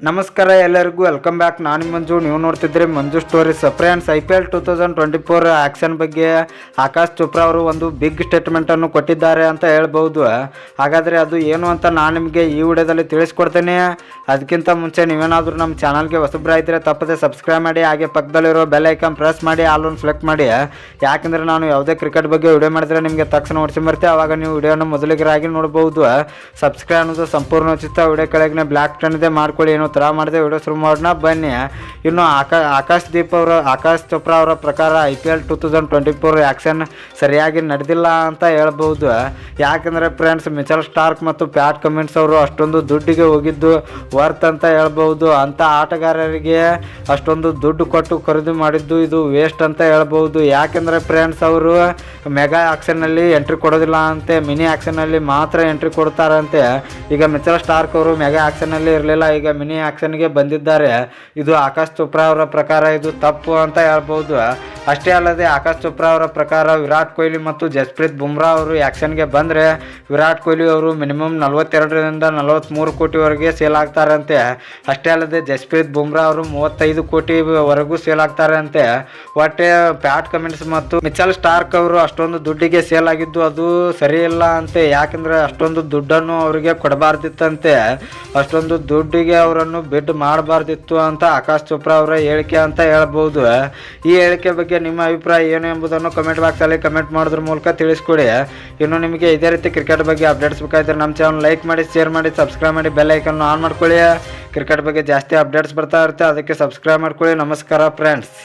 ನಮಸ್ಕಾರ ಎಲ್ಲರಿಗೂ welcome back. ನಾನು ಮಂಜು, ನೀವು ನೋಡ್ತಿದ್ರಿ ಮಂಜು ಸ್ಟೋರೀಸ್. ಫ್ರೆಂಡ್ಸ್, IPL 2024 ಆ್ಯಕ್ಷನ್ ಬಗ್ಗೆ ಆಕಾಶ್ ಚೋಪ್ರಾ ಅವರು ಒಂದು ಬಿಗ್ ಸ್ಟೇಟ್ಮೆಂಟನ್ನು ಕೊಟ್ಟಿದ್ದಾರೆ ಅಂತ ಹೇಳ್ಬೋದು. ಹಾಗಾದರೆ ಅದು ಏನು ಅಂತ ನಾನು ನಿಮಗೆ ಈ ವಿಡಿಯೋದಲ್ಲಿ ತಿಳಿಸ್ಕೊಡ್ತೇನೆ. ಅದಕ್ಕಿಂತ ಮುಂಚೆ ನೀವೇನಾದರೂ ನಮ್ಮ ಚಾನಲ್ಗೆ ಹೊಸಬ್ರಾಗಿದ್ದರೆ ತಪ್ಪದೆ ಸಬ್ಸ್ಕ್ರೈಬ್ ಮಾಡಿ, ಹಾಗೆ ಪಕ್ಕದಲ್ಲಿರೋ ಬೆಲ್ ಐಕಾನ್ ಪ್ರೆಸ್ ಮಾಡಿ, ಆಲ್ ಒಂದು ಸೆಲೆಕ್ಟ್ ಮಾಡಿ. ಯಾಕೆಂದರೆ ನಾನು ಯಾವುದೇ ಕ್ರಿಕೆಟ್ ಬಗ್ಗೆ ವಿಡಿಯೋ ಮಾಡಿದರೆ ನಿಮಗೆ ತಕ್ಷಣ ನೋಡ್ಸಿ ಬರುತ್ತೆ, ಆವಾಗ ನೀವು ವಿಡಿಯೋನ ಮೊದಲಿಗರಾಗಿ ನೋಡ್ಬೋದು. ಸಬ್ಸ್ಕ್ರೈಬ್ ಅನ್ನೋದು ಸಂಪೂರ್ಣ ಉಚಿತ. ವಿಡಿಯೋ ಕೆಳಗೆ ಬ್ಲ್ಯಾಕ್ ಟನ್ ಇದೆ, ಮಾಡ್ಕೊಳ್ಳಿ. ಏನೋ ಥರ ಮಾಡಿದೆ ವಿಡಿಯೋ ಶುರು ಮಾಡೋಣ ಬನ್ನಿ. ಇನ್ನು ಆಕಾಶ್ ಚೋಪ್ರಾ ಅವರ ಪ್ರಕಾರ IPL 2024 ಆ್ಯಕ್ಷನ್ ಸರಿಯಾಗಿ ನಡೆದಿಲ್ಲ ಅಂತ ಹೇಳ್ಬೋದು. ಯಾಕಂದರೆ ಫ್ರೆಂಡ್ಸ್, ಮಿಚೆಲ್ ಸ್ಟಾರ್ಕ್ ಮತ್ತು ಪ್ಯಾಟ್ ಕಮಿನ್ಸ್ ಅವರು ಅಷ್ಟೊಂದು ದುಡ್ಡಿಗೆ ಹೋಗಿದ್ದು ವರ್ತ್ ಅಂತ ಹೇಳ್ಬೋದು. ಅಂಥ ಆಟಗಾರರಿಗೆ ಅಷ್ಟೊಂದು ದುಡ್ಡು ಕೊಟ್ಟು ಖರೀದಿ ಮಾಡಿದ್ದು ಇದು ವೇಸ್ಟ್ ಅಂತ ಹೇಳ್ಬೋದು. ಯಾಕೆಂದರೆ ಫ್ರೆಂಡ್ಸ್, ಅವರು ಮೆಗಾ ಆ್ಯಕ್ಷನ್ನಲ್ಲಿ ಎಂಟ್ರಿ ಕೊಡೋದಿಲ್ಲ ಅಂತೆ, ಮಿನಿ ಆ್ಯಕ್ಷನ್ನಲ್ಲಿ ಮಾತ್ರ ಎಂಟ್ರಿ ಕೊಡ್ತಾರಂತೆ. ಈಗ ಮಿಚೆಲ್ ಸ್ಟಾರ್ಕ್ ಅವರು ಮೆಗಾ ಆ್ಯಕ್ಷನ್ನಲ್ಲಿ ಇರಲಿಲ್ಲ, ಈಗ ಮಿನಿ ಆ್ಯಕ್ಷನ್ಗೆ ಬಂದಿದ್ದಾರೆ. ಇದು ಆಕಾಶ್ ಚೋಪ್ರಾ ಅವರ ಪ್ರಕಾರ ಇದು ತಪ್ಪು ಅಂತ ಹೇಳ್ಬೋದು. ಅಷ್ಟೇ ಅಲ್ಲದೆ ಆಕಾಶ್ ಚೋಪ್ರಾ ಅವರ ಪ್ರಕಾರ ವಿರಾಟ್ ಕೊಹ್ಲಿ ಮತ್ತು ಜಸ್ಪ್ರೀತ್ ಬುಮ್ರಾ ಅವರು ಆ್ಯಕ್ಷನ್ಗೆ ಬಂದರೆ ವಿರಾಟ್ ಕೊಹ್ಲಿ ಅವರು ಮಿನಿಮಮ್ 42ರಿಂದ 43 ಕೋಟಿವರೆಗೆ ಸೇಲ್ ಆಗ್ತಾರಂತೆ. ಅಷ್ಟೇ ಅಲ್ಲದೆ ಜಸ್ಪ್ರೀತ್ ಬುಮ್ರಾ ಅವರು 35 ಕೋಟಿವರೆಗೂ ಸೇಲ್ ಆಗ್ತಾರಂತೆ. ಒಟ್ಟೆ ಪ್ಯಾಟ್ ಕಮಿನ್ಸ್ ಮತ್ತು ಮಿಚೆಲ್ ಸ್ಟಾರ್ಕ್ ಅವರು ಅಷ್ಟೊಂದು ದುಡ್ಡಿಗೆ ಸೇಲ್ ಆಗಿದ್ದು ಅದು ಸರಿ ಇಲ್ಲ ಅಂತೆ. ಯಾಕೆಂದರೆ ಅಷ್ಟೊಂದು ದುಡ್ಡನ್ನು ಅವರಿಗೆ ಕೊಡಬಾರ್ದಿತ್ತಂತೆ, ಅಷ್ಟೊಂದು ದುಡ್ಡಿಗೆ ಅವರನ್ನು ಬಿಡ್ ಮಾಡಬಾರ್ದಿತ್ತು ಅಂತ ಆಕಾಶ್ ಚೋಪ್ರಾ ಅವರ ಹೇಳಿಕೆ ಅಂತ ಹೇಳ್ಬೋದು. ಈ ಹೇಳಿಕೆ ಬಗ್ಗೆ ನಿಮ್ಮ ಅಭಿಪ್ರಾಯ ಏನು ಎಂಬುದನ್ನು ಕಮೆಂಟ್ ಬಾಕ್ಸಲ್ಲಿ ಕಮೆಂಟ್ ಮಾಡೋದ್ರ ಮೂಲಕ ತಿಳಿಸ್ಕೊಡಿ. ಇನ್ನು ನಿಮಗೆ ಇದೇ ರೀತಿ ಕ್ರಿಕೆಟ್ ಬಗ್ಗೆ ಅಪ್ಡೇಟ್ಸ್ ಬೇಕಾದ್ರೆ ನಮ್ಮ ಚಾನಲ್ ಲೈಕ್ ಮಾಡಿ, ಶೇರ್ ಮಾಡಿ, ಸಬ್ಸ್ಕ್ರೈಬ್ ಮಾಡಿ, ಬೆಲ್ ಐಕನ್ ಆನ್ ಮಾಡ್ಕೊಳ್ಳಿ. ಕ್ರಿಕೆಟ್ ಬಗ್ಗೆ ಜಾಸ್ತಿ ಅಪ್ಡೇಟ್ಸ್ ಬರ್ತಾ ಇರುತ್ತೆ, ಅದಕ್ಕೆ ಸಬ್ಸ್ಕ್ರೈಬ್ ಮಾಡ್ಕೊಳ್ಳಿ. ನಮಸ್ಕಾರ ಫ್ರೆಂಡ್ಸ್.